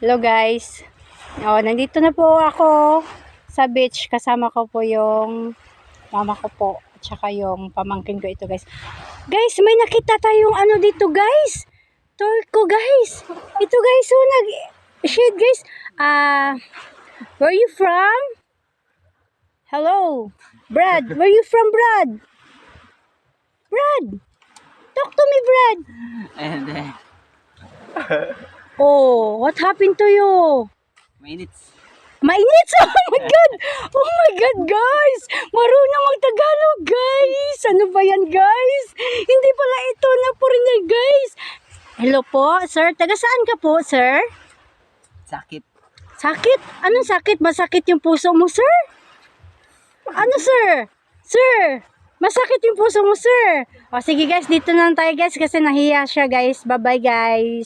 Hello guys. Nandito na po ako sa beach. Kasama ko po yung mama ko po. At saka yung pamangkin ko ito guys. Guys, may nakita tayong ano dito guys. Turko guys. Ito guys, nag-shade guys. Where you from? Hello. Brad, where you from Brad? Brad. Talk to me Brad. And Oh, what happened to you? mainit. Mainit! Oh my God! Oh my God, guys! Marunong mag-Tagalog, guys! Ano ba yan, guys? Hindi pala ito na foreigner, guys! Hello po, sir. Taga saan ka po, sir? Sakit. Sakit? Anong sakit? Masakit yung puso mo, sir? Ano, sir? Sir! Masakit yung puso mo, sir! O, sige, guys. Dito na lang tayo, guys. Kasi nahiya siya, guys. Bye-bye, guys.